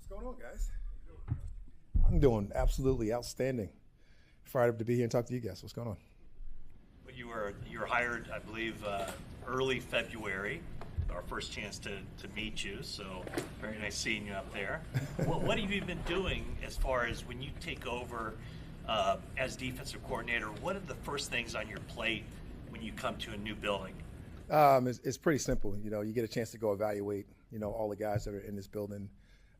What's going on, guys? I'm doing absolutely outstanding. Fired up to be here and talk to you guys. What's going on? Well, you were hired, I believe, early February. Our first chance to meet you, so very nice seeing you up there. What have you been doing as far as when you take over as defensive coordinator? What are the first things on your plate when you come to a new building? It's pretty simple. You know, you get a chance to go evaluate, all the guys that are in this building,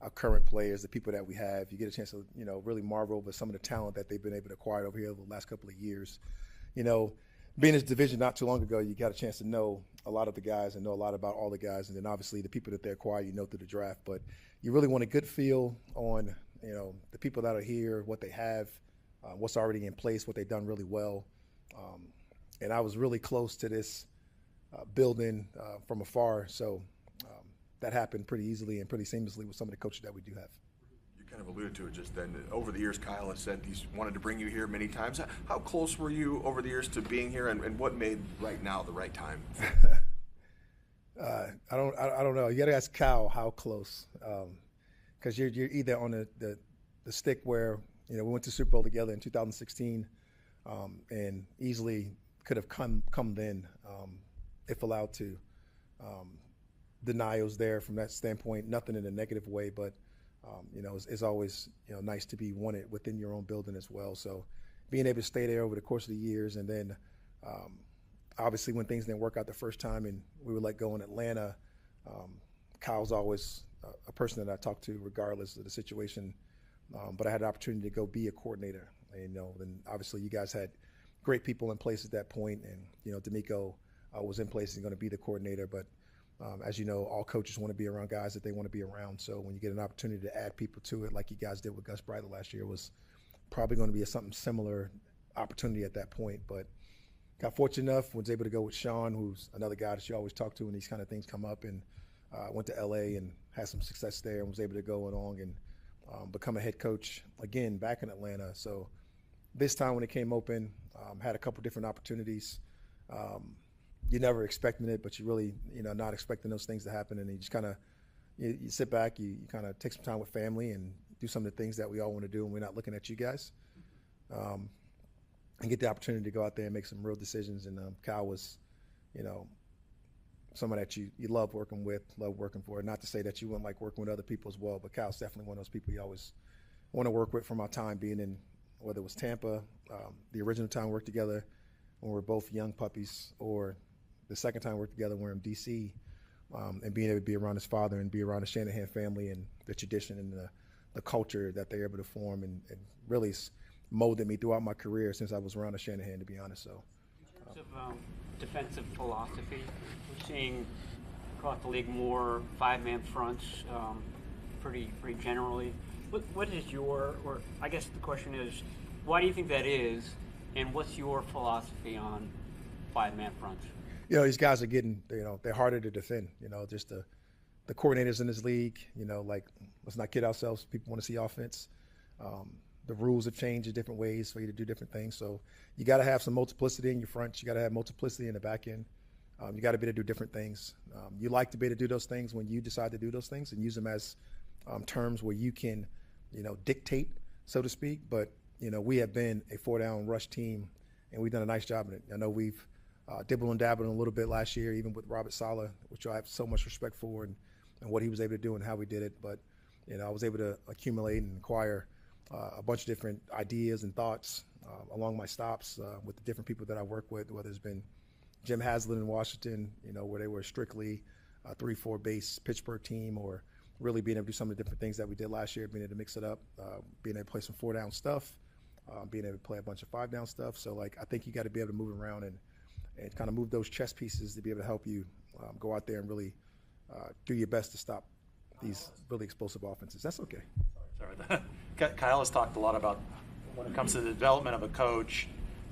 our current players, the people that we have. You get a chance to, really marvel over some of the talent that they've been able to acquire over here over the last couple of years. Being in this division not too long ago, you got a chance to know a lot of the guys and know a lot about all the guys. And then obviously the people that they acquire, through the draft. But you really want a good feel on, the people that are here, what they have, what's already in place, what they've done really well. And I was really close to this building from afar. So that happened pretty easily and pretty seamlessly with some of the coaches that we do have. You kind of alluded to it just then. Over the years, Kyle has said he's wanted to bring you here many times. How close were you over the years to being here, and what made right now the right time? I don't know. You got to ask Kyle how close, because you're either on the stick where we went to Super Bowl together in 2016, and easily could have come then if allowed to. Denials there from that standpoint, nothing in a negative way, but it's always nice to be wanted within your own building as well. So being able to stay there over the course of the years, and then obviously when things didn't work out the first time and we were let go in Atlanta, Kyle's always a person that I talk to regardless of the situation. But I had the opportunity to go be a coordinator, and then obviously you guys had great people in place at that point, and D'Amico was in place and going to be the coordinator, but as you know, all coaches want to be around guys that they want to be around. So when you get an opportunity to add people to it, like you guys did with Gus Bradley last year, was probably going to be something similar opportunity at that point. But got fortunate enough, was able to go with Sean, who's another guy that you always talk to when these kind of things come up, and went to LA and had some success there and was able to go along and become a head coach again back in Atlanta. So this time when it came open, had a couple different opportunities. You're never expecting it, but you really, not expecting those things to happen. And you just kind of, you sit back, you kind of take some time with family and do some of the things that we all want to do, and we're not looking at you guys. And get the opportunity to go out there and make some real decisions. And Kyle was, someone that you love working with, love working for. Not to say that you wouldn't like working with other people as well, but Kyle's definitely one of those people you always want to work with from our time being in, whether it was Tampa, the original time we worked together when we were both young puppies, or the second time we worked together, we're in D.C., and being able to be around his father and be around the Shanahan family and the tradition and the culture that they're able to form, and really molded me throughout my career since I was around the Shanahan, to be honest. So, in terms of defensive philosophy, we're seeing across the league more five-man fronts, pretty generally. What is your, or I guess the question is, why do you think that is, and what's your philosophy on five-man fronts? These guys are getting, they're harder to defend. Just the coordinators in this league, let's not kid ourselves. People want to see offense. The rules have changed in different ways for you to do different things. So you got to have some multiplicity in your front. You got to have multiplicity in the back end. You got to be able to do different things. You like to be able to do those things when you decide to do those things and use them as terms where you can, dictate, so to speak. But, we have been a four-down rush team, and we've done a nice job in it. I know we've dibble and dabble a little bit last year, even with Robert Saleh, which I have so much respect for, and what he was able to do and how we did it. But, I was able to accumulate and acquire a bunch of different ideas and thoughts along my stops with the different people that I work with, whether it's been Jim Haslett in Washington, where they were strictly a 3-4 base Pittsburgh team, or really being able to do some of the different things that we did last year, being able to mix it up, being able to play some 4-down stuff, being able to play a bunch of 5-down stuff. So, I think you got to be able to move around and kind of move those chess pieces to be able to help you go out there and really do your best to stop these really explosive offenses. That's okay. Sorry. Kyle has talked a lot about when it comes to the development of a coach.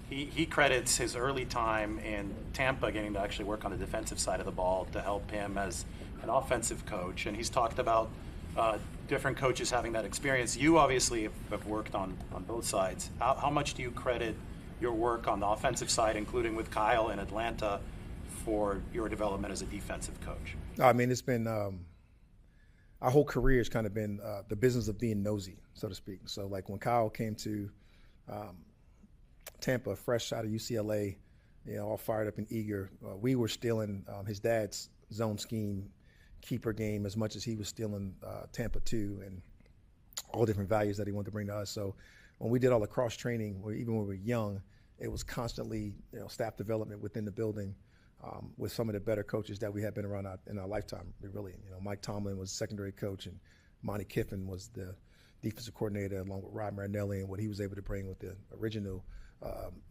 He credits his early time in Tampa getting to actually work on the defensive side of the ball to help him as an offensive coach. And he's talked about different coaches having that experience. You obviously have worked on both sides. How much do you credit your work on the offensive side, including with Kyle in Atlanta, for your development as a defensive coach? I mean, it's been our whole career has kind of been the business of being nosy, so to speak. So like when Kyle came to Tampa, fresh out of UCLA, all fired up and eager, we were stealing his dad's zone scheme, keeper game as much as he was stealing Tampa too, and all different values that he wanted to bring to us. So when we did all the cross training, even when we were young, it was constantly staff development within the building with some of the better coaches that we had been around in our lifetime. We really, Mike Tomlin was secondary coach, and Monty Kiffin was the defensive coordinator, along with Rod Marinelli, and what he was able to bring with the original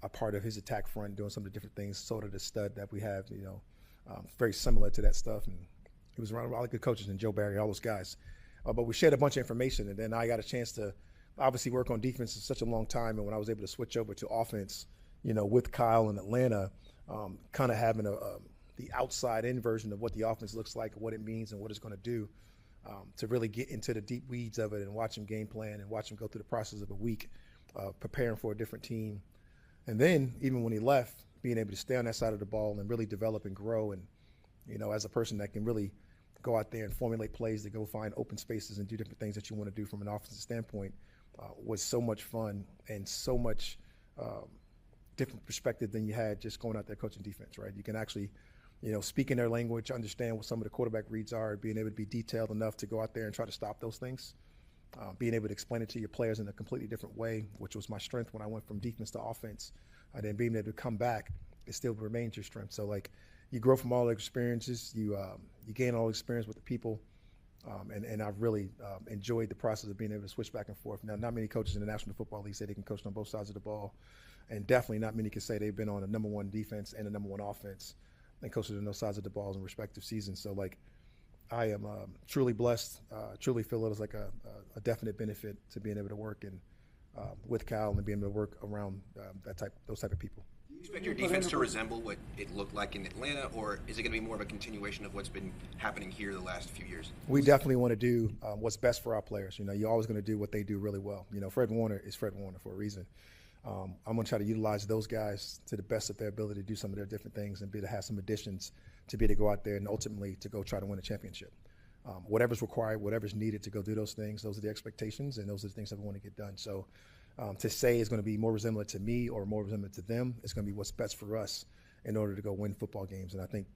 a part of his attack front, doing some of the different things, sort of the stud that we have, very similar to that stuff. And he was around a lot of good coaches, and Joe Barry, all those guys. But we shared a bunch of information, and then I got a chance to obviously work on defense for such a long time. And when I was able to switch over to offense, with Kyle in Atlanta, kind of having the outside-in version of what the offense looks like, what it means, and what it's going to do, to really get into the deep weeds of it and watch him game plan and watch him go through the process of a week preparing for a different team. And then even when he left, being able to stay on that side of the ball and really develop and grow, and as a person that can really go out there and formulate plays to go find open spaces and do different things that you want to do from an offensive standpoint, was so much fun and so much different perspective than you had just going out there coaching defense, right? You can actually, speak in their language, understand what some of the quarterback reads are, being able to be detailed enough to go out there and try to stop those things, being able to explain it to your players in a completely different way, which was my strength when I went from defense to offense, and then being able to come back, it still remains your strength. So like, you grow from all the experiences, you gain all the experience with the people, and I've really enjoyed the process of being able to switch back and forth. Now, not many coaches in the National Football League say they can coach on both sides of the ball, and definitely not many can say they've been on a number one defense and a number one offense and coached on those sides of the balls in respective seasons. So like, I am truly blessed, truly feel it is like a definite benefit to being able to work with Kyle and being able to work around those type of people. Do you expect your defense to resemble what it looked like in Atlanta, or is it going to be more of a continuation of what's been happening here the last few years? We definitely want to do what's best for our players. You're always going to do what they do really well. Fred Warner is Fred Warner for a reason. I'm going to try to utilize those guys to the best of their ability to do some of their different things and be able to have some additions to be able to go out there and ultimately to go try to win a championship. Whatever's required, whatever's needed to go do those things, those are the expectations, and those are the things that we want to get done. So to say it's going to be more resemblant to me or more resemblant to them, it's going to be what's best for us in order to go win football games. And I think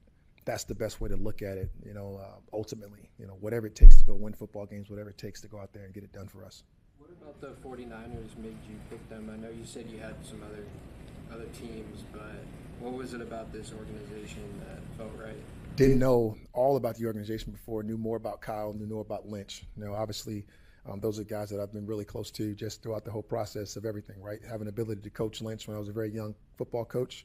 that's the best way to look at it, ultimately. Whatever it takes to go win football games, whatever it takes to go out there and get it done for us. What about the 49ers made you pick them? I know you said you had some other teams, but what was it about this organization that felt right? Didn't know all about the organization before, knew more about Kyle, knew more about Lynch. Obviously, those are guys that I've been really close to just throughout the whole process of everything, right? Having the ability to coach Lynch when I was a very young football coach,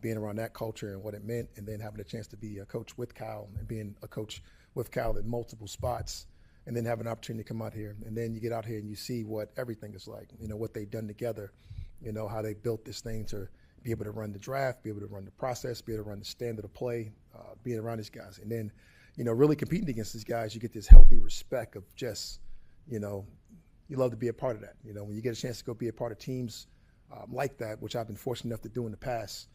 being around that culture and what it meant, and then having a chance to be a coach with Kyle and being a coach with Kyle in multiple spots, and then have an opportunity to come out here. And then you get out here and you see what everything is like, what they've done together, how they built this thing to be able to run the draft, be able to run the process, be able to run the standard of play, being around these guys. And then, really competing against these guys, you get this healthy respect of just, you love to be a part of that. When you get a chance to go be a part of teams like that, which I've been fortunate enough to do in the past,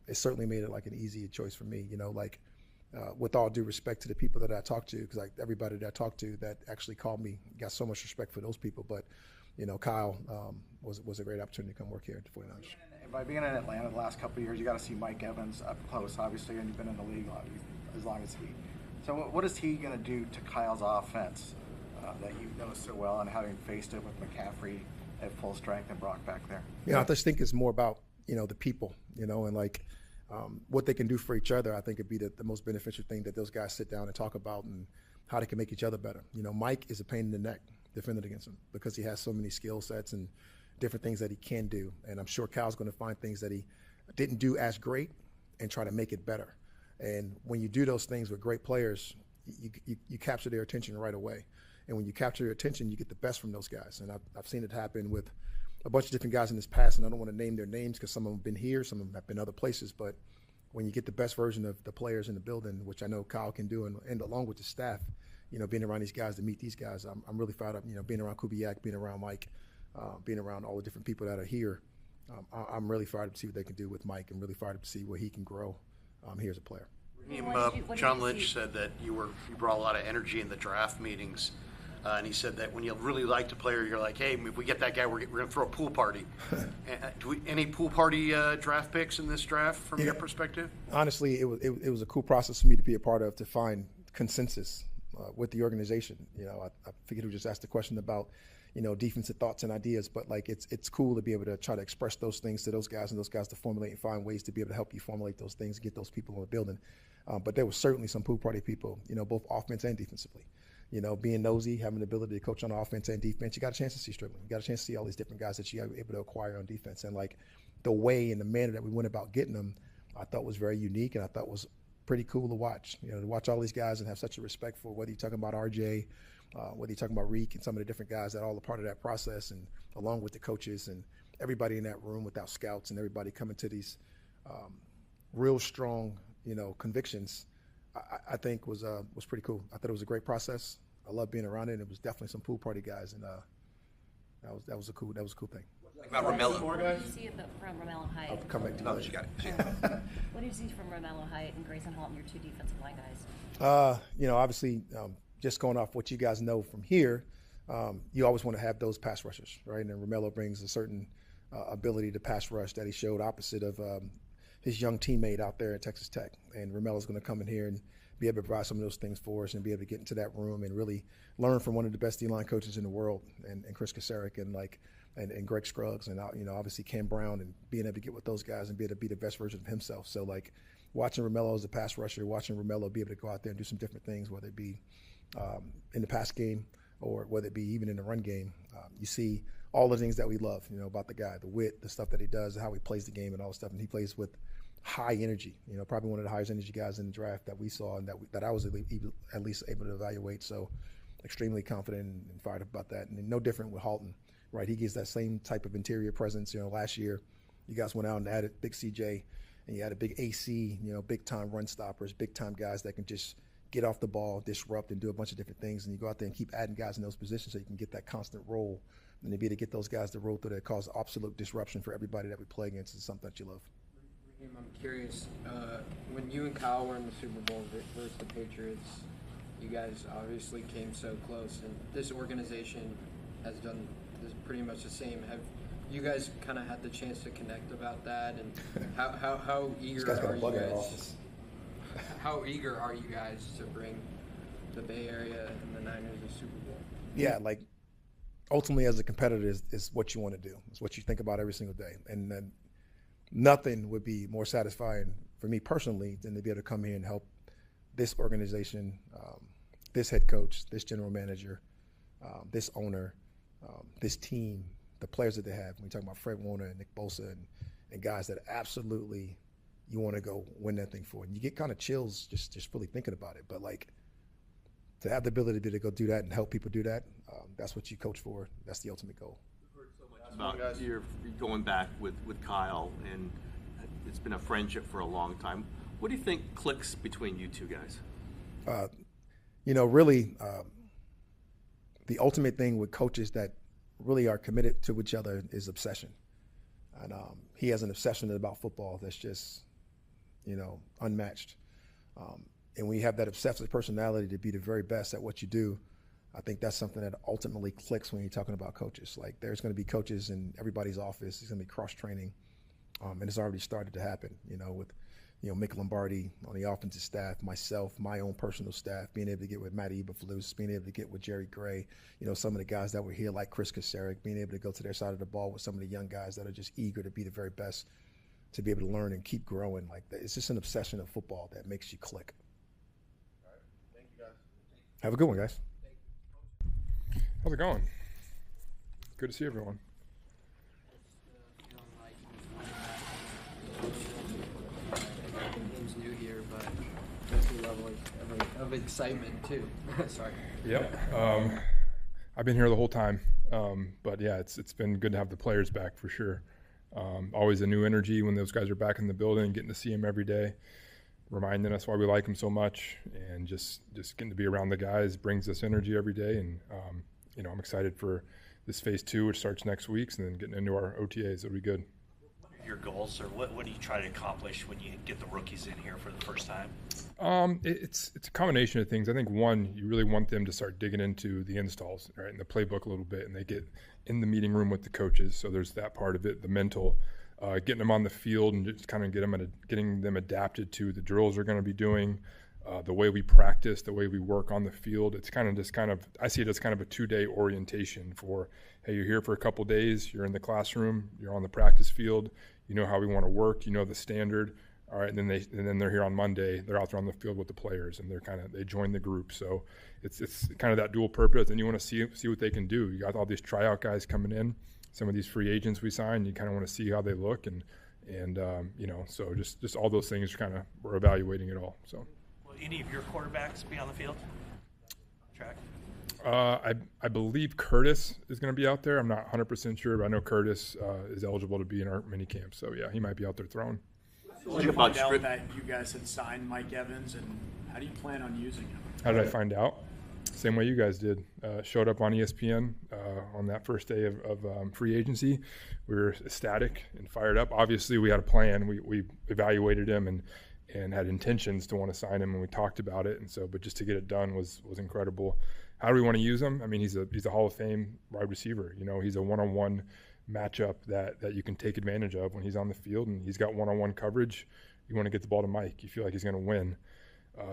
it certainly made it like an easy choice for me, with all due respect to the people that I talked to, because like everybody that I talked to that actually called me, got so much respect for those people. But, Kyle was a great opportunity to come work here at the 49ers. By being in Atlanta the last couple of years, you got to see Mike Evans up close, obviously, and you've been in the league as long as he. So what is he going to do to Kyle's offense that you know so well, and having faced it with McCaffrey at full strength and Brock back there? I just think it's more about, the people, and like what they can do for each other. I think it'd be the most beneficial thing that those guys sit down and talk about, and how they can make each other better. Mike is a pain in the neck defending against him because he has so many skill sets and different things that he can do. And I'm sure Kyle's going to find things that he didn't do as great and try to make it better. And when you do those things with great players, you capture their attention right away. And when you capture their attention, you get the best from those guys. And I've seen it happen with a bunch of different guys in this past, and I don't want to name their names because some of them have been here, some of them have been other places. But when you get the best version of the players in the building, which I know Kyle can do, and along with the staff, being around these guys to meet these guys, I'm really fired up, being around Kubiak, being around Mike, being around all the different people that are here. I'm really fired up to see what they can do with Mike, and really fired up to see where he can grow here as a player. John Lynch said that you brought a lot of energy in the draft meetings, and he said that when you really liked a player, you're like, hey, if we get that guy, we're going to throw a pool party. Any pool party draft picks in this draft from your perspective? Honestly, it was a cool process for me to be a part of, to find consensus with the organization. I forget who just asked the question about defensive thoughts and ideas, but like it's cool to be able to try to express those things to those guys, and those guys to formulate and find ways to be able to help you formulate those things, get those people in the building. But there was certainly some pool party people, both offense and defensively. Being nosy, having the ability to coach on offense and defense, you got a chance to see Strickland. You got a chance to see all these different guys that you were able to acquire on defense. And like the way and the manner that we went about getting them, I thought was very unique, and I thought was pretty cool to watch. To watch all these guys and have such a respect for, whether you're talking about RJ, whether you're talking about Reek and some of the different guys that are all a part of that process, and along with the coaches and everybody in that room without scouts and everybody coming to these real strong, convictions, I think was pretty cool. I thought it was a great process. I love being around it, and it was definitely some pool party guys, and that was a cool thing. About Romello. What did you see from Romello Height? I'll come back to Oh, that. she got it. What did you see from Romello Height and Grayson Halton, your two defensive line guys? Obviously, just going off what you guys know from here, you always want to have those pass rushers, right? And Romello brings a certain ability to pass rush that he showed opposite of his young teammate out there at Texas Tech. And Romello's going to come in here and be able to provide some of those things for us, and be able to get into that room and really learn from one of the best D-line coaches in the world, and Chris Kasarik and Greg Scruggs, and obviously Cam Brown, and being able to get with those guys and be able to be the best version of himself. So like watching Romello as a pass rusher, watching Romello be able to go out there and do some different things, whether it be in the pass game or whether it be even in the run game, you see all the things that we love, about the guy, the wit, the stuff that he does, how he plays the game, and all the stuff. And he plays with high energy, probably one of the highest energy guys in the draft that we saw, and that I was at least able to evaluate. So extremely confident and fired up about that. And no different with Halton, right? He gives that same type of interior presence. Last year you guys went out and added big CJ, and you had a big AC, big time run stoppers, big time guys that can just get off the ball, disrupt, and do a bunch of different things. And you go out there and keep adding guys in those positions so you can get that constant roll, and to be able to get those guys to roll through that cause absolute disruption for everybody that we play against is something that you love. I'm curious, when you and Kyle were in the Super Bowl versus the Patriots, you guys obviously came so close, and this organization has done this pretty much the same. Have you guys kind of had the chance to connect about that, and how eager are you guys? How eager are you guys to bring the Bay Area and the Niners to Super Bowl? Yeah, like ultimately as a competitor is what you want to do. It's what you think about every single day, and then nothing would be more satisfying for me personally than to be able to come here and help this organization, this head coach, this general manager, this owner, this team, the players that they have. When we talk about Fred Warner and Nick Bosa and guys that absolutely you want to go win that thing for. And you get kind of chills just really thinking about it. But like to have the ability to go do that and help people do that, that's what you coach for. That's the ultimate goal. About you're going back with Kyle, and it's been a friendship for a long time. What do you think clicks between you two guys? Really, the ultimate thing with coaches that really are committed to each other is obsession. And he has an obsession about football that's just, unmatched. And when you have that obsessive personality to be the very best at what you do, I think that's something that ultimately clicks when you're talking about coaches. Like there's going to be coaches in everybody's office. There's going to be cross-training, and it's already started to happen, with, Mick Lombardi on the offensive staff, myself, my own personal staff, being able to get with Matty Eberflus, being able to get with Jerry Gray, some of the guys that were here like Chris Kasarik, being able to go to their side of the ball with some of the young guys that are just eager to be the very best, to be able to learn and keep growing. Like that. It's just an obsession of football that makes you click. All right. Thank you, guys. Have a good one, guys. How's it going? Good to see everyone. Game's new here, but there's a level of excitement too. Sorry. Yep. I've been here the whole time, but yeah, it's been good to have the players back for sure. Always a new energy when those guys are back in the building, getting to see them every day, reminding us why we like them so much, and just getting to be around the guys brings us energy every day. And I'm excited for this phase 2, which starts next week, and then getting into our OTAs. It'll be good. Your goals, or what do you try to accomplish when you get the rookies in here for the first time? It's a combination of things. I think one, you really want them to start digging into the installs, right, and the playbook a little bit, and they get in the meeting room with the coaches. So there's that part of it, the mental, getting them on the field and just kind of getting them adapted to the drills they're going to be doing, the way we practice, the way we work on the field. It's kind of I see it as kind of a 2-day orientation for, hey, you're here for a couple days, you're in the classroom, you're on the practice field, you know how we want to work, you know the standard. All right, and then they're here on Monday. They're out there on the field with the players, and they join the group. So it's kind of that dual purpose, and you want to see what they can do. You got all these tryout guys coming in, some of these free agents we signed. You kind of want to see how they look, and so just all those things. We're evaluating it all. So, Will any of your quarterbacks be on the field? Track. I believe Curtis is going to be out there. I'm not 100% sure, but I know Curtis is eligible to be in our minicamp. So yeah, he might be out there throwing. How did you find out that you guys had signed Mike Evans, and how do you plan on using him? How did I find out? Same way you guys did. Showed up on ESPN on that first day of free agency. We were ecstatic and fired up. Obviously, we had a plan. We evaluated him and had intentions to want to sign him, and we talked about it. And so, but just to get it done was incredible. How do we want to use him? I mean, he's a Hall of Fame wide receiver. You know, he's a one-on-one matchup that you can take advantage of when he's on the field, and he's got one-on-one coverage. You want to get the ball to Mike. You feel like he's going to win.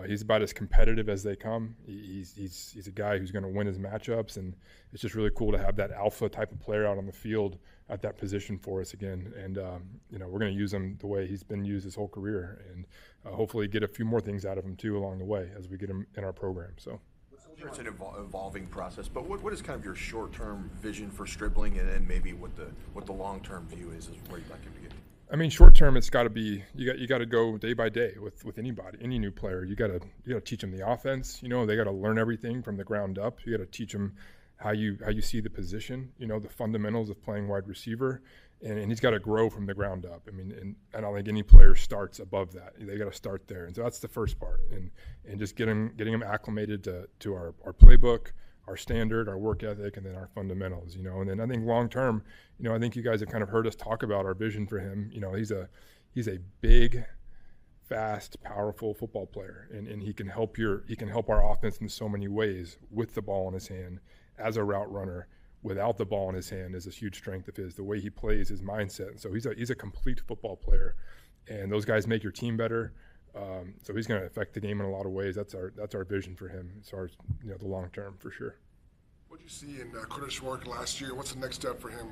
He's about as competitive as they come. He's a guy who's going to win his matchups, and it's just really cool to have that alpha type of player out on the field at that position for us again. And we're going to use him the way he's been used his whole career, and hopefully get a few more things out of him too along the way as we get him in our program. So. It's an evolving process, but what is kind of your short-term vision for Stribling, and then maybe what the long-term view is where you'd like him to get? I mean, short-term, it's got to be you got to go day by day with anybody, any new player. You got to teach them the offense. You know, they got to learn everything from the ground up. You got to teach them how you see the position. You know, the fundamentals of playing wide receiver, and he's got to grow from the ground up. I mean, and I don't think any player starts above that. They got to start there, and so that's the first part, and just getting them acclimated to our playbook, our standard, our work ethic, and then our fundamentals. You know, and then I think long term, you know, I think you guys have kind of heard us talk about our vision for him. You know, he's a big, fast, powerful football player, and he can help our offense in so many ways with the ball in his hand as a route runner. Without the ball in his hand is a huge strength of his. The way he plays, his mindset, and so he's a complete football player, and those guys make your team better. So he's going to affect the game in a lot of ways. That's our vision for him as far as the long term for sure. What did you see in Curtis work last year? What's the next step for him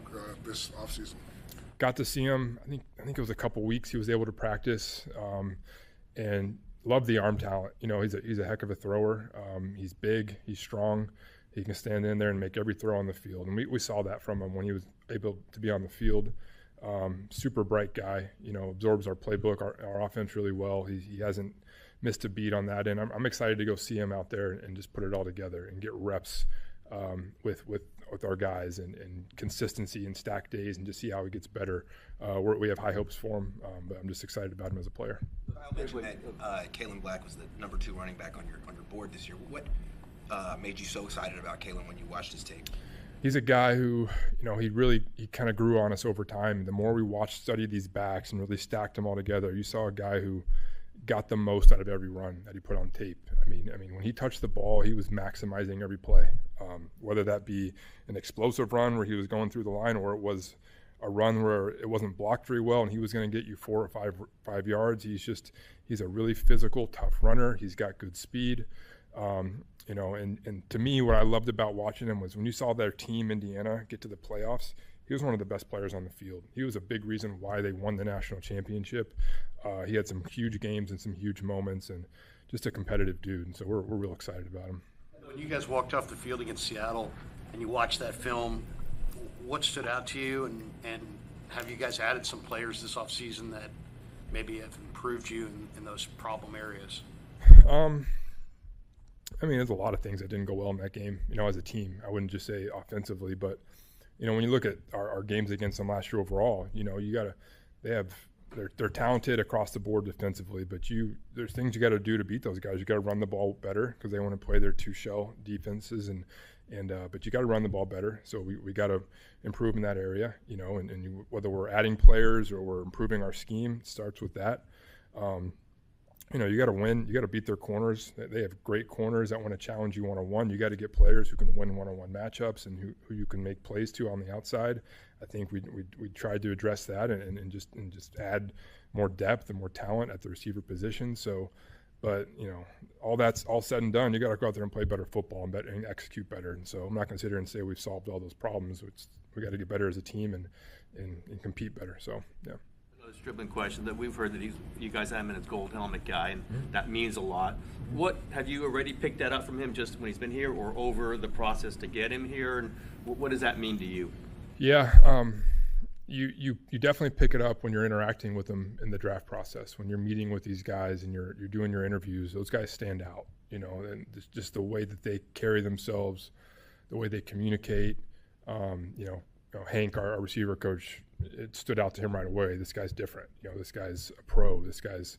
this offseason? Got to see him. I think it was a couple weeks. He was able to practice, and loved the arm talent. You know, he's a heck of a thrower. He's big. He's strong. He can stand in there and make every throw on the field. And we saw that from him when he was able to be on the field. Super bright guy, absorbs our playbook, our offense really well. He hasn't missed a beat on that. And I'm excited to go see him out there and just put it all together and get reps with our guys and consistency and stack days and just see how he gets better. We have high hopes for him, but I'm just excited about him as a player. Kyle mentioned that Kalen Black was the number 2 running back on your board this year. What made you so excited about Kalen when you watched his tape? He's a guy who, he kind of grew on us over time. The more we studied these backs and really stacked them all together, you saw a guy who got the most out of every run that he put on tape. I mean, when he touched the ball, he was maximizing every play, whether that be an explosive run where he was going through the line, or it was a run where it wasn't blocked very well and he was going to get you 4 or 5 yards. He's a really physical, tough runner. He's got good speed. And to me, what I loved about watching him was when you saw their team, Indiana, get to the playoffs, he was one of the best players on the field. He was a big reason why they won the national championship. He had some huge games and some huge moments, and just a competitive dude. And so we're real excited about him. When you guys walked off the field against Seattle and you watched that film, what stood out to you, and have you guys added some players this offseason that maybe have improved you in those problem areas? There's a lot of things that didn't go well in that game, as a team. I wouldn't just say offensively, but, when you look at our games against them last year overall, they're talented across the board defensively, but there's things you got to do to beat those guys. You got to run the ball better because they want to play their 2 shell defenses, and But you got to run the ball better. So we got to improve in that area, and whether we're adding players or we're improving our scheme, it starts with that. You got to win. You got to beat their corners. They have great corners that want to challenge you one-on-one. You got to get players who can win one-on-one matchups and who you can make plays to on the outside. I think we tried to address that and just add more depth and more talent at the receiver position. So, but all that's all said and done, you got to go out there and play better football and execute better. And so I'm not going to sit here and say we've solved all those problems. We got to get better as a team and compete better. So yeah. Another dribbling question that we've heard that you guys have him in his gold helmet guy, and that means a lot. What have you already picked that up from him just when he's been here, or over the process to get him here? And what does that mean to you? Yeah, you definitely pick it up when you're interacting with them in the draft process. When you're meeting with these guys and you're doing your interviews, those guys stand out. And just the way that they carry themselves, the way they communicate. Hank, our receiver coach, it stood out to him right away. This guy's different. This guy's a pro. This guy's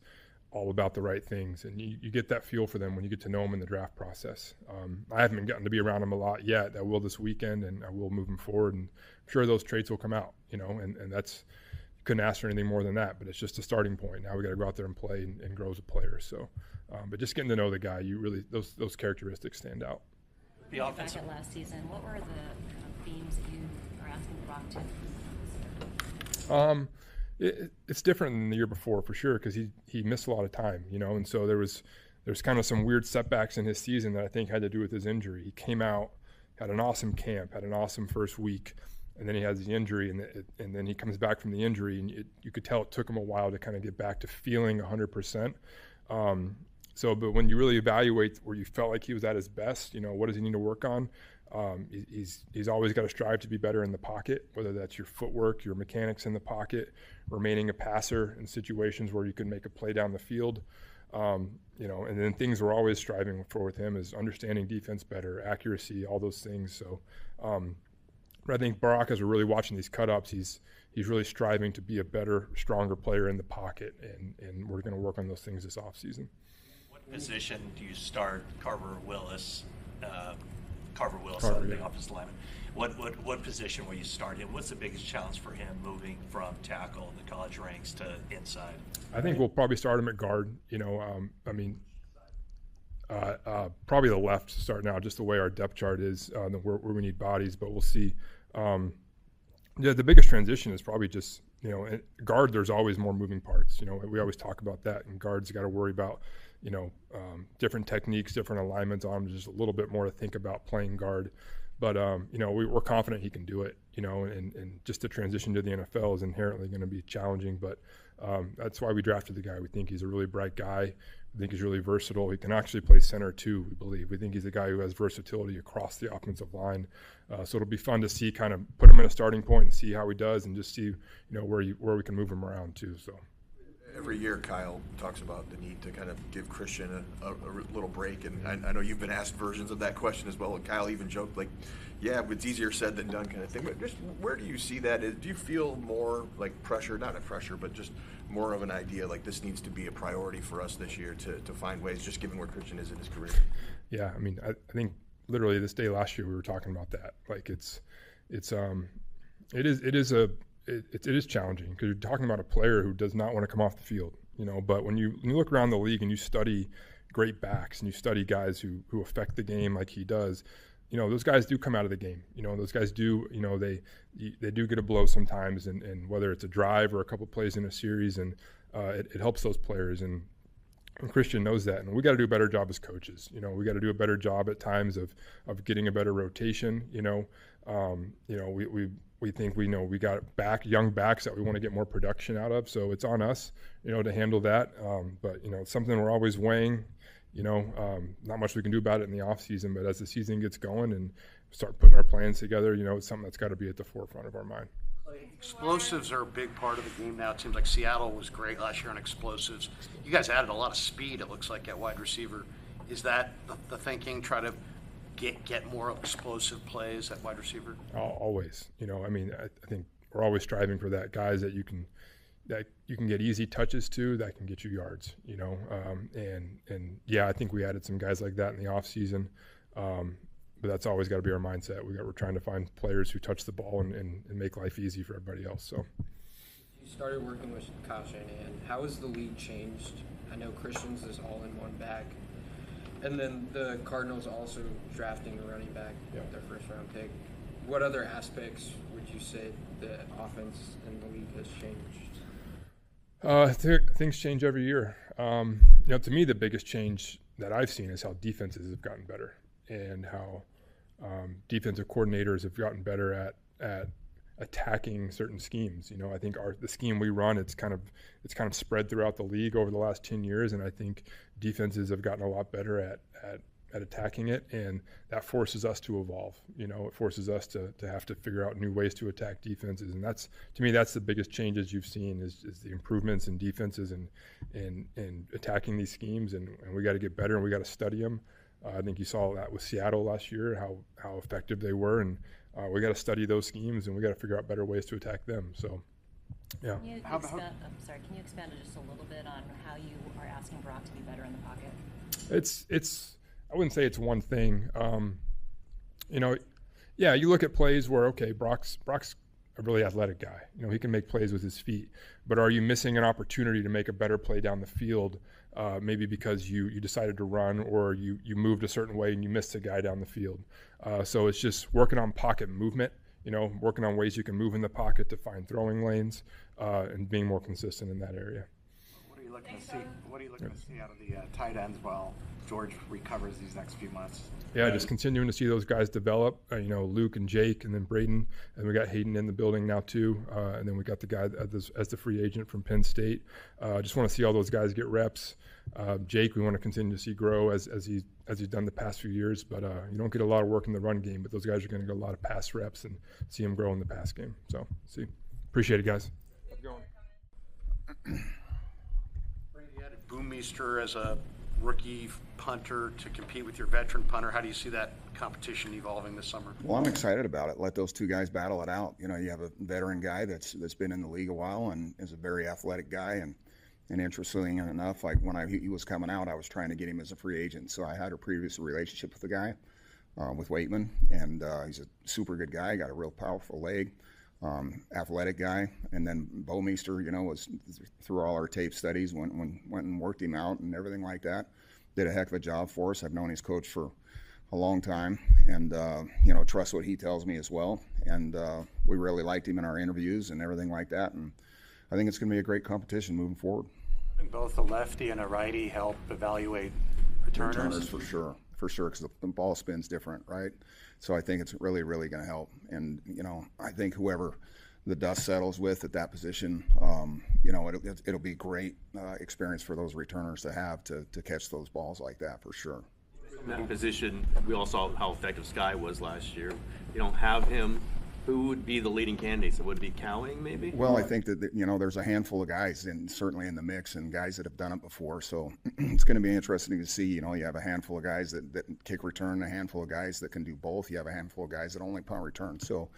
all about the right things. And you get that feel for them when you get to know them in the draft process. I haven't gotten to be around him a lot yet. I will this weekend, and I will moving forward. And I'm sure those traits will come out, and that's, you couldn't ask for anything more than that. But it's just a starting point. Now we got to go out there and play and grow as a player. So, but just getting to know the guy, those characteristics stand out. The offense. Back at last season, what were the themes that you are asking Brock to? It's different than the year before for sure, because he missed a lot of time, and so there's kind of some weird setbacks in his season that I think had to do with his injury. He came out, had an awesome camp, had an awesome first week, and then he has the injury, and then he comes back from the injury, and you could tell it took him a while to kind of get back to feeling 100%. But when you really evaluate where you felt like he was at his best, what does he need to work on? He's always got to strive to be better in the pocket, whether that's your footwork, your mechanics in the pocket, remaining a passer in situations where you can make a play down the field. And then things we're always striving for with him is understanding defense better, accuracy, all those things. So, but I think Barack, as we're really watching these cut-ups, he's really striving to be a better, stronger player in the pocket, and we're going to work on those things this offseason. What position do you start Carver Willis, the yeah. offensive lineman? What position will you start him? What's the biggest challenge for him moving from tackle in the college ranks to inside? I think we'll probably start him at guard. Probably the left to start now, just the way our depth chart is, where we need bodies. But we'll see. The biggest transition is probably just in guard. There's always more moving parts. We always talk about that, and guards got to worry about different techniques, different alignments on them, just a little bit more to think about playing guard. But, we're confident he can do it, and just the transition to the NFL is inherently going to be challenging. But that's why we drafted the guy. We think he's a really bright guy. We think he's really versatile. He can actually play center too, we believe. We think he's a guy who has versatility across the offensive line. So it'll be fun to see, kind of put him in a starting point and see how he does, and just see, where we can move him around too. So. Every year, Kyle talks about the need to kind of give Christian a little break, and I know you've been asked versions of that question as well. And Kyle even joked, like, "Yeah, it's easier said than done," kind of thing. But just where do you see that? Do you feel more like pressure, not a pressure, but just more of an idea like this needs to be a priority for us this year to find ways, just given where Christian is in his career? Yeah, I think literally this day last year we were talking about that. Like it is challenging, because you're talking about a player who does not want to come off the field, but when you look around the league and you study great backs and you study guys who affect the game like he does, those guys do come out of the game. Those guys do, they do get a blow sometimes, and whether it's a drive or a couple plays in a series, and it helps those players. And Christian knows that, and we got to do a better job as coaches. We got to do a better job at times of getting a better rotation. We think we got young backs that we want to get more production out of. So it's on us, to handle that. But it's something we're always weighing. Not much we can do about it in the off season, but as the season gets going and start putting our plans together, it's something that's got to be at the forefront of our mind. Explosives are a big part of the game now. It seems like Seattle was great last year on explosives. You guys added a lot of speed, it looks like, at wide receiver. Is that the thinking, try to get more explosive plays at wide receiver? Always. I think we're always striving for that. Guys that you can get easy touches to, that can get you yards, and I think we added some guys like that in the off season. that's always got to be our mindset. We're trying to find players who touch the ball and make life easy for everybody else. So. You started working with Kyle Shanahan. How has the league changed? I know Christians is all in one bag. And then the Cardinals also drafting a running back with their first round pick. What other aspects would you say the offense in the league has changed? Things change every year. To me, the biggest change that I've seen is how defenses have gotten better and how defensive coordinators have gotten better at attacking certain schemes. I think the scheme we run, it's kind of spread throughout the league over the last 10 years, and I think defenses have gotten a lot better at attacking it, and that forces us to evolve. It forces us to have to figure out new ways to attack defenses, and to me that's the biggest changes you've seen is the improvements in defenses and attacking these schemes, and we got to get better and we got to study them. I think you saw that with Seattle last year, how effective they were, and we got to study those schemes and we got to figure out better ways to attack them. So, yeah. Can you expand just a little bit on how you are asking Brock to be better in the pocket? It's I wouldn't say it's one thing. You look at plays where, okay, Brock's a really athletic guy. He can make plays with his feet, but are you missing an opportunity to make a better play down the field? Maybe because you decided to run or you moved a certain way and you missed a guy down the field. So it's just working on pocket movement, working on ways you can move in the pocket to find throwing lanes and being more consistent in that area. What are you looking to see? What are you looking to see out of the tight ends while George recovers these next few months? Yeah, just continuing to see those guys develop. Luke and Jake, and then Braden, and we got Hayden in the building now too. And then we got the guy as the free agent from Penn State. Just want to see all those guys get reps. Jake, we want to continue to see grow as he's done the past few years. But you don't get a lot of work in the run game, but those guys are going to get a lot of pass reps and see him grow in the pass game. So, appreciate it, guys. How's it going? You added Boomeister as a rookie punter to compete with your veteran punter. How do you see that competition evolving this summer? Well, I'm excited about it. Let those two guys battle it out. You have a veteran guy that's been in the league a while and is a very athletic guy. And interestingly enough, like when he was coming out, I was trying to get him as a free agent. So I had a previous relationship with the guy, with Waitman, and he's a super good guy. Got a real powerful leg. Athletic guy, and then Boomeister, was through all our tape studies, went and worked him out and everything like that. Did a heck of a job for us. I've known his coach for a long time, and trust what he tells me as well. And we really liked him in our interviews and everything like that. And I think it's going to be a great competition moving forward. Having both a lefty and a righty help evaluate returners for sure, because the ball spins different, right? So I think it's really, really going to help. And, I think whoever the dust settles with at that position, it'll be a great experience for those returners to have to catch those balls like that for sure. In that position, we all saw how effective Sky was last year. You don't have him. Who would be the leading candidates? It would be Cowing, maybe? Well, I think that, there's a handful of guys, and certainly in the mix, and guys that have done it before. So it's going to be interesting to see. You have a handful of guys that kick return, a handful of guys that can do both. You have a handful of guys that only punt return. So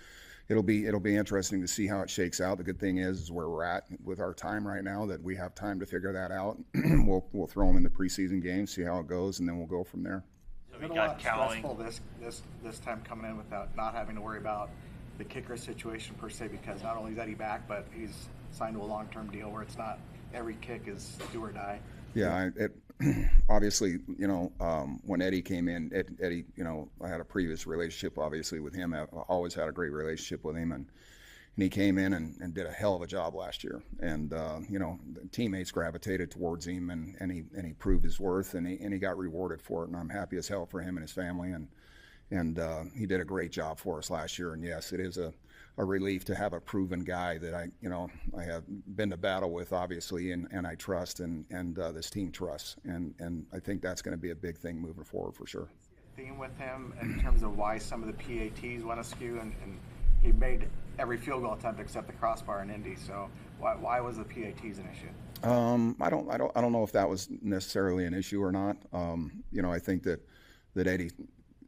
it'll be interesting to see how it shakes out. The good thing is where we're at with our time right now, that we have time to figure that out. We'll throw them in the preseason game, see how it goes, and then we'll go from there. It's been a lot stressful this time coming in without not having to worry about the kicker situation per se, because not only is Eddie back, but he's signed to a long-term deal where it's not every kick is do or die. Yeah, obviously, when Eddie came in, Eddie, I had a previous relationship, obviously, with him. I always had a great relationship with him, and he came in and did a hell of a job last year. And, the teammates gravitated towards him, and he proved his worth, and he got rewarded for it, and I'm happy as hell for him and his family. And he did a great job for us last year. And yes, it is a relief to have a proven guy that I have been to battle with, obviously, and I trust, and this team trusts. And I think that's going to be a big thing moving forward for sure. Theme with him in terms of why some of the PATs went askew, and he made every field goal attempt except the crossbar in Indy. So why was the PATs an issue? I don't know if that was necessarily an issue or not. I think that Eddie,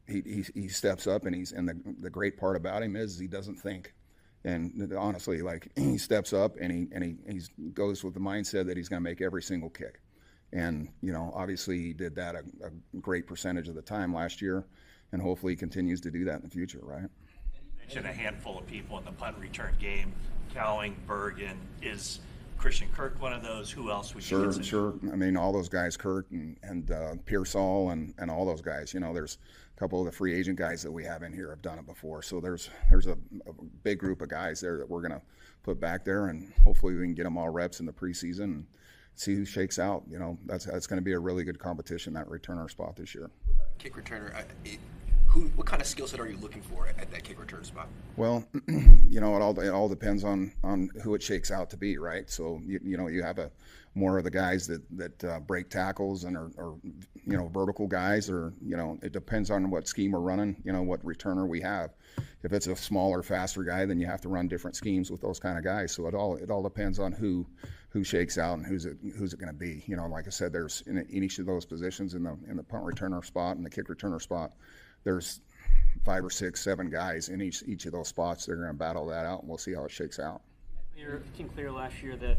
he steps up, and the great part about him is he doesn't think. And honestly, he steps up and he goes with the mindset that he's going to make every single kick. And obviously he did that a great percentage of the time last year, and hopefully he continues to do that in the future, right? You mentioned a handful of people in the punt return game, Cowing, Bergen. Is Christian Kirk one of those? Who else would you consider? Sure. I mean, all those guys, Kirk and Pearsall and all those guys. You know, there's a couple of the free agent guys that we have in here have done it before. So there's a big group of guys there that we're going to put back there, and hopefully we can get them all reps in the preseason and see who shakes out. You know, that's going to be a really good competition, that returner spot this year. Kick returner, what kind of skill set are you looking for at that kick return spot? Well, you know, it all depends on who it shakes out to be, right? So you know, you have more of the guys that break tackles and are you know, vertical guys, or you know, it depends on what scheme we're running. You know, what returner we have. If it's a smaller, faster guy, then you have to run different schemes with those kind of guys. So it all depends on who shakes out and who's it going to be. You know, like I said, there's in each of those positions in the punt returner spot and the kick returner spot, there's 5 or 6, 7 guys in each of those spots. They're going to battle that out, and we'll see how it shakes out. It became clear last year that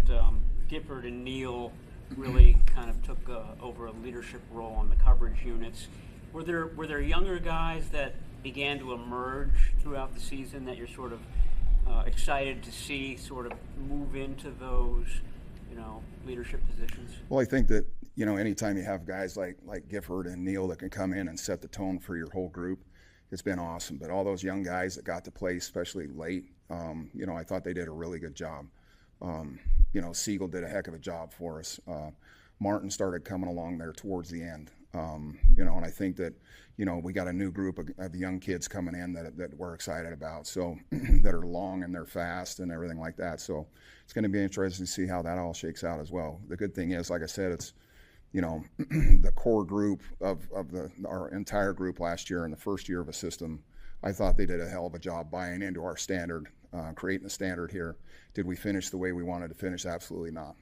Gifford and Neal really kind of took over a leadership role on the coverage units. Were there younger guys that began to emerge throughout the season that you're sort of excited to see sort of move into those, you know, leadership positions? Well, I think that, you know, anytime you have guys like Gifford and Neal that can come in and set the tone for your whole group, it's been awesome. But all those young guys that got to play, especially late, you know, I thought they did a really good job. You know, Siegel did a heck of a job for us. Martin started coming along there towards the end. You know, and I think that, you know, we got a new group of young kids coming in that we're excited about. So that are long and they're fast and everything like that. So it's going to be interesting to see how that all shakes out as well. The good thing is, like I said, it's, you know, the core group of our entire group last year in the first year of a system, I thought they did a hell of a job buying into our standard, creating a standard here. Did we finish the way we wanted to finish? Absolutely not.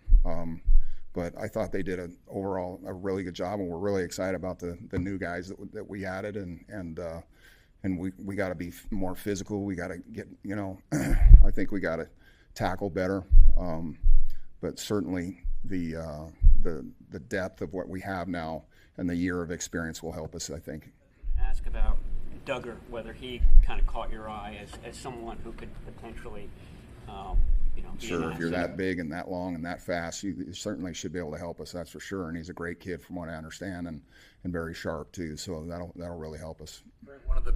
But I thought they did overall a really good job, and we're really excited about the new guys that we added, and we got to be more physical. We got to get, you know, I think we got to tackle better. But certainly the depth of what we have now and the year of experience will help us, I think. Ask about Duggar, whether he kind of caught your eye as someone who could potentially, you know, sure, if you're that big and that long and that fast, you certainly should be able to help us, that's for sure. And he's a great kid from what I understand, and very sharp too, so that'll really help us. One of the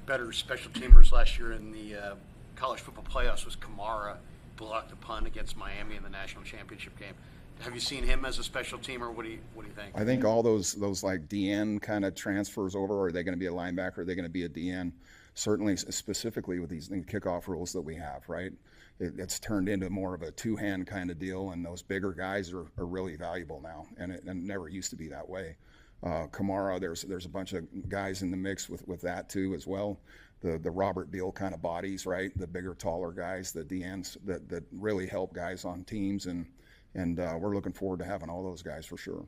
better special teamers last year in the college football playoffs was Kamara, blocked the punt against Miami in the national championship game. Have you seen him as a special teamer? What do you think? I think all those like DN kind of transfers over. Are they going to be a linebacker? Are they going to be a DN? Certainly, specifically with these kickoff rules that we have, right? It's turned into more of a two-hand kind of deal, and those bigger guys are really valuable now, and it never used to be that way. Kamara, there's a bunch of guys in the mix with that too as well. The Robert Beal kind of bodies, right? The bigger, taller guys, the DNs that really help guys on teams, and we're looking forward to having all those guys for sure.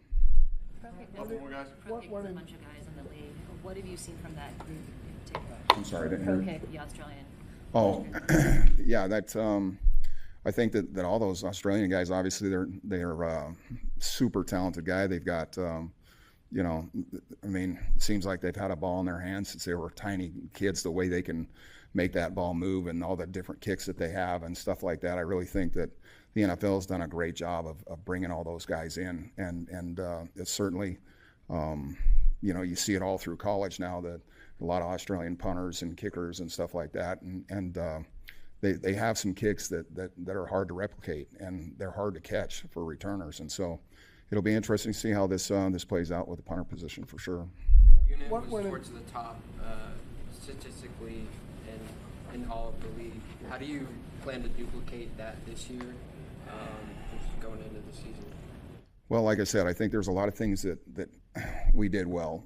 Couple more guys. Pro Kick was a bunch of guys in the league. What have you seen from that group in particular? I'm sorry, I didn't Pro hear. Kick, the Australian. Oh, yeah, that's. I think that all those Australian guys, obviously, they're super talented guy. They've got, you know, I mean, it seems like they've had a ball in their hands since they were tiny kids. The way they can make that ball move and all the different kicks that they have and stuff like that. I really think that the NFL has done a great job of bringing all those guys in, and it's certainly, you know, you see it all through college now, that a lot of Australian punters and kickers and stuff like that, and they have some kicks that are hard to replicate, and they're hard to catch for returners, and so it'll be interesting to see how this plays out with the punter position for sure. Unit was towards the top statistically in all of the league. How do you plan to duplicate that this year, just going into the season? Well, like I said, I think there's a lot of things that we did well.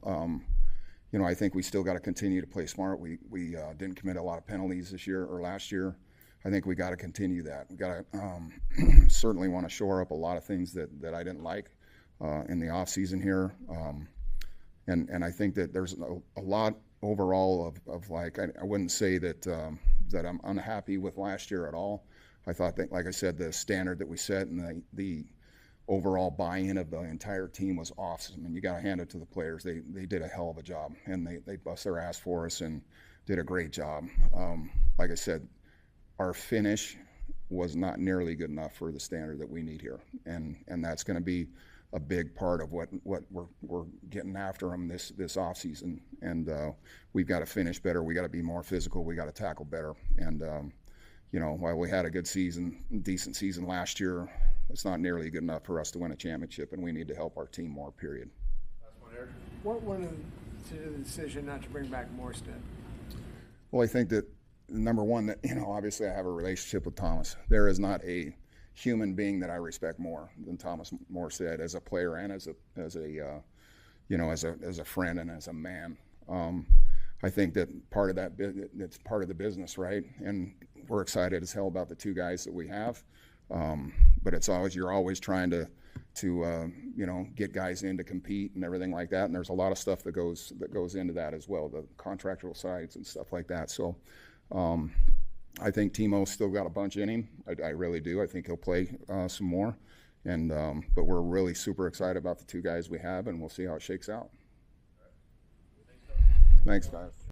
You know, I think we still got to continue to play smart. We didn't commit a lot of penalties this year or last year. I think we got to continue that. We got to certainly want to shore up a lot of things that I didn't like in the off season here, and I think that there's a lot overall of like, I wouldn't say that I'm unhappy with last year at all. I thought that, like I said, the standard that we set and the overall buy-in of the entire team was awesome, and you got to hand it to the players. They did a hell of a job, and they bust their ass for us and did a great job. Like I said, our finish was not nearly good enough for the standard that we need here, and that's going to be a big part of what we're getting after them this offseason. And we've got to finish better. We got to be more physical. We got to tackle better. And you know, while we had a good season, decent season last year, it's not nearly good enough for us to win a championship, and we need to help our team more, period. What went into the decision not to bring back Morstead? Well, I think that, number one, that, you know, obviously I have a relationship with Thomas. There is not a human being that I respect more than Thomas Morstead as a player and as a you know, as a friend and as a man. I think that part of that it's part of the business, right? And we're excited as hell about the two guys that we have. But it's always, you're always trying to you know, get guys in to compete and everything like that. And there's a lot of stuff that goes into that as well, the contractual sides and stuff like that. So I think Timo's still got a bunch in him. I really do. I think he'll play some more. And but we're really super excited about the two guys we have, and we'll see how it shakes out. Thanks, guys.